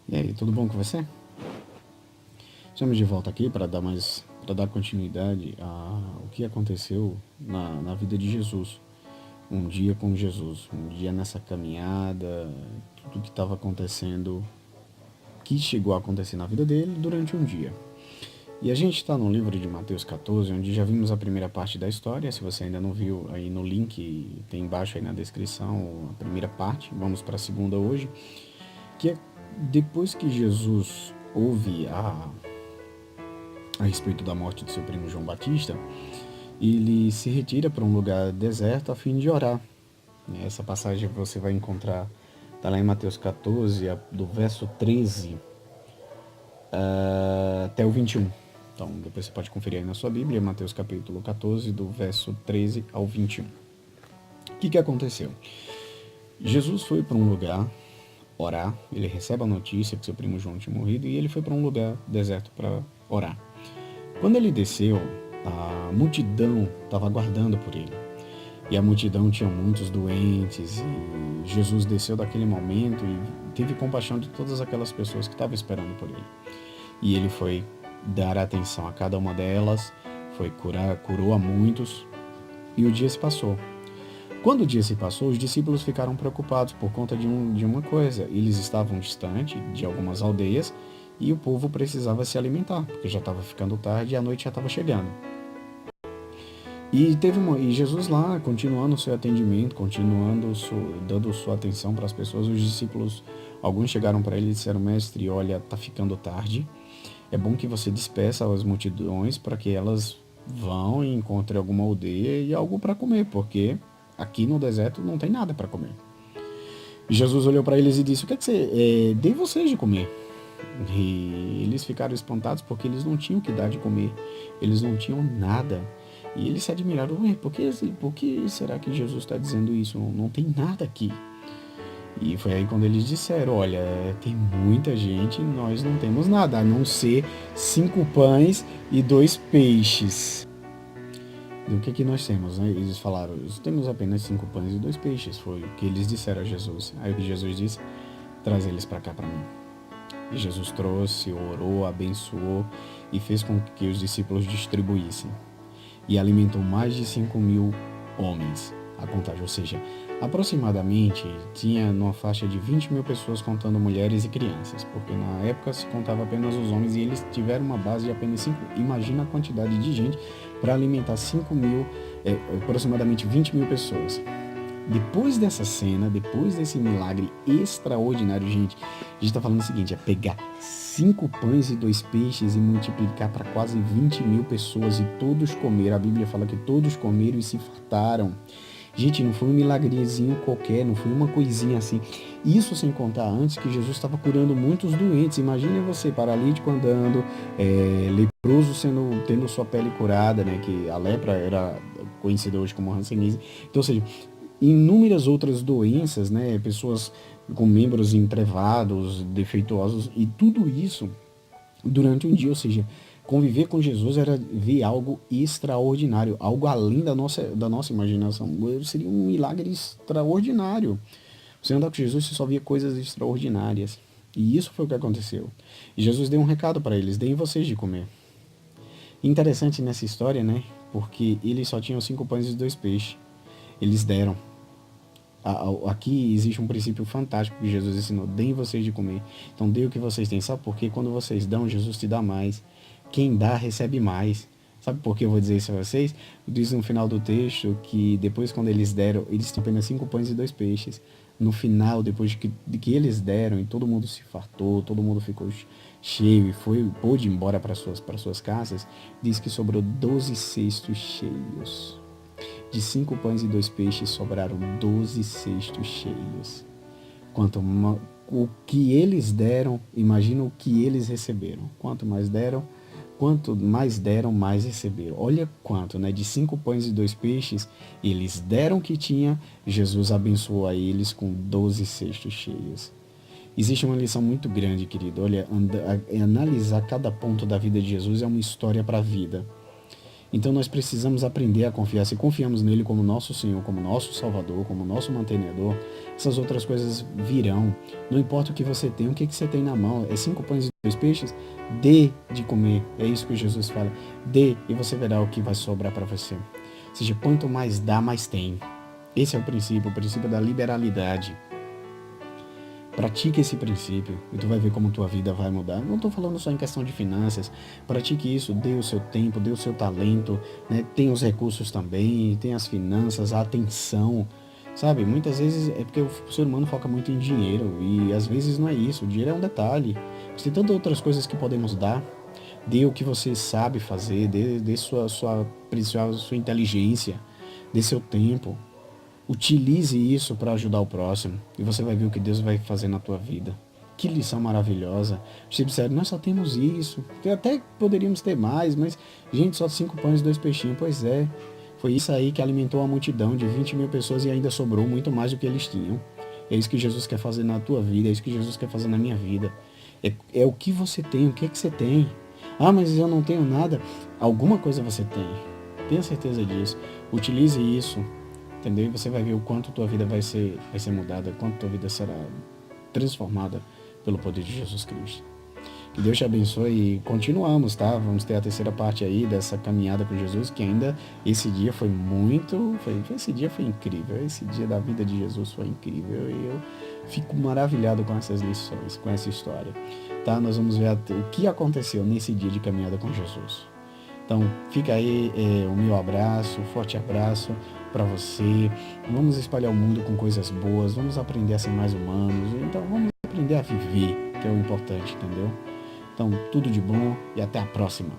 E aí, tudo bom com você? Estamos de volta aqui para dar continuidade ao que aconteceu na vida de Jesus. Um dia com Jesus, um dia nessa caminhada, tudo que estava acontecendo, que chegou a acontecer na vida dele durante um dia. E a gente está no livro de Mateus 14, onde já vimos a primeira parte da história. Se você ainda não viu, aí no link tem embaixo aí na descrição a primeira parte. Vamos para a segunda hoje, que é depois que Jesus ouve a respeito da morte de seu primo João Batista, ele se retira para um lugar deserto a fim de orar. Essa passagem você vai encontrar, está lá em Mateus 14, do verso 13 até o 21. Então, depois você pode conferir aí na sua Bíblia, Mateus capítulo 14, do verso 13 ao 21. O que aconteceu? Jesus foi para um lugar orar, ele recebe a notícia que seu primo João tinha morrido e ele foi para um lugar deserto para orar. Quando ele desceu, a multidão estava aguardando por ele. E a multidão tinha muitos doentes, e Jesus desceu daquele momento e teve compaixão de todas aquelas pessoas que estavam esperando por ele. E ele foi dar atenção a cada uma delas, foi curou a muitos, e o dia se passou. Quando o dia se passou, os discípulos ficaram preocupados por conta de uma coisa. Eles estavam distante de algumas aldeias e o povo precisava se alimentar, porque já estava ficando tarde e a noite já estava chegando. E Jesus lá, continuando o seu atendimento, dando sua atenção para as pessoas, os discípulos, alguns chegaram para ele e disseram: Mestre, olha, está ficando tarde, é bom que você despeça as multidões para que elas vão e encontrem alguma aldeia e algo para comer, porque aqui no deserto não tem nada para comer. E Jesus olhou para eles e disse: O que é que dê vocês de comer? E eles ficaram espantados porque eles não tinham o que dar de comer, eles não tinham nada. E eles se admiraram: por que será que Jesus está dizendo isso? Não tem nada aqui. E foi aí quando eles disseram: olha, tem muita gente e nós não temos nada, a não ser 5 pães e 2 peixes. E o que nós temos? Né? Eles falaram: temos apenas 5 pães e 2 peixes. Foi o que eles disseram a Jesus. Aí o que Jesus disse: traz eles para cá para mim. E Jesus trouxe, orou, abençoou e fez com que os discípulos distribuíssem. E alimentou mais de 5.000 homens, a contagem, ou seja, aproximadamente tinha numa faixa de 20.000 pessoas contando mulheres e crianças, porque na época se contava apenas os homens e eles tiveram uma base de apenas 5. Imagina a quantidade de gente para alimentar 5.000, aproximadamente 20.000 pessoas. Depois dessa cena, depois desse milagre extraordinário, gente, a gente está falando o seguinte: é pegar 5 pães e 2 peixes e multiplicar para quase 20.000 pessoas e todos comeram. A Bíblia fala que todos comeram e se fartaram. Gente, não foi um milagrezinho qualquer, não foi uma coisinha assim. Isso sem contar antes que Jesus estava curando muitos doentes. Imagine você, paralítico andando, leproso tendo sua pele curada, né? Que a lepra era conhecida hoje como hanseníase. Então, ou seja, inúmeras outras doenças, né? Pessoas com membros entrevados, defeituosos, e tudo isso durante um dia, ou seja, conviver com Jesus era ver algo extraordinário, algo além da nossa imaginação. Seria um milagre extraordinário. Você andar com Jesus, você só via coisas extraordinárias. E isso foi o que aconteceu. E Jesus deu um recado para eles: deem vocês de comer. Interessante nessa história, né? Porque eles só tinham 5 pães e 2 peixes. Eles deram. Aqui existe um princípio fantástico que Jesus ensinou: deem vocês de comer. Então dê o que vocês têm. Sabe por quê? Quando vocês dão, Jesus te dá mais. Quem dá, recebe mais. Sabe por que eu vou dizer isso a vocês? Diz no final do texto que depois, quando eles deram, eles tinham apenas 5 pães e 2 peixes. No final, depois de que eles deram e todo mundo se fartou, todo mundo ficou cheio e pôde ir embora para suas casas, diz que sobrou 12 cestos cheios. De 5 pães e 2 peixes sobraram 12 cestos cheios. O que eles deram, imagina o que eles receberam. Quanto mais deram, mais receberam. Olha quanto, né? De 5 pães e 2 peixes, eles deram o que tinha, Jesus abençoou a eles com 12 cestos cheios. Existe uma lição muito grande, querido. Olha, analisar cada ponto da vida de Jesus é uma história para a vida. Então nós precisamos aprender a confiar. Se confiamos nele como nosso Senhor, como nosso Salvador, como nosso mantenedor, essas outras coisas virão. Não importa o que você tem, o que você tem na mão. É 5 pães e 2 peixes? Dê de comer. É isso que Jesus fala. Dê e você verá o que vai sobrar para você. Ou seja, quanto mais dá, mais tem. Esse é o princípio da liberalidade. Pratique esse princípio e tu vai ver como tua vida vai mudar. Não estou falando só em questão de finanças. Pratique isso, dê o seu tempo, dê o seu talento, né? Tem os recursos também, tem as finanças, a atenção. Sabe, muitas vezes é porque o ser humano foca muito em dinheiro e às vezes não é isso. O dinheiro é um detalhe. Tem tantas outras coisas que podemos dar. Dê o que você sabe fazer, dê sua preciosa, sua inteligência, dê seu tempo. Utilize isso para ajudar o próximo e você vai ver o que Deus vai fazer na tua vida. Que lição maravilhosa. Você percebe, nós só temos isso. Até poderíamos ter mais, mas, gente, só 5 pães e 2 peixinhos. Pois é, foi isso aí que alimentou a multidão de 20 mil pessoas e ainda sobrou muito mais do que eles tinham. É isso que Jesus quer fazer na tua vida, é isso que Jesus quer fazer na minha vida. É o que você tem, o que é que você tem. Ah, mas eu não tenho nada. Alguma coisa você tem. Tenha certeza disso. Utilize isso. Entendeu? E você vai ver o quanto tua vida vai ser mudada, o quanto tua vida será transformada pelo poder de Jesus Cristo. Que Deus te abençoe e continuamos, tá? Vamos ter a terceira parte aí dessa caminhada com Jesus, que ainda esse dia foi esse dia foi incrível, esse dia da vida de Jesus foi incrível e eu fico maravilhado com essas lições, com essa história, tá? Nós vamos ver o que aconteceu nesse dia de caminhada com Jesus. Então, fica aí o meu abraço, um forte abraço para você. Vamos espalhar o mundo com coisas boas, vamos aprender a ser mais humanos. Então, vamos aprender a viver, que é o importante, entendeu? Então, tudo de bom e até a próxima.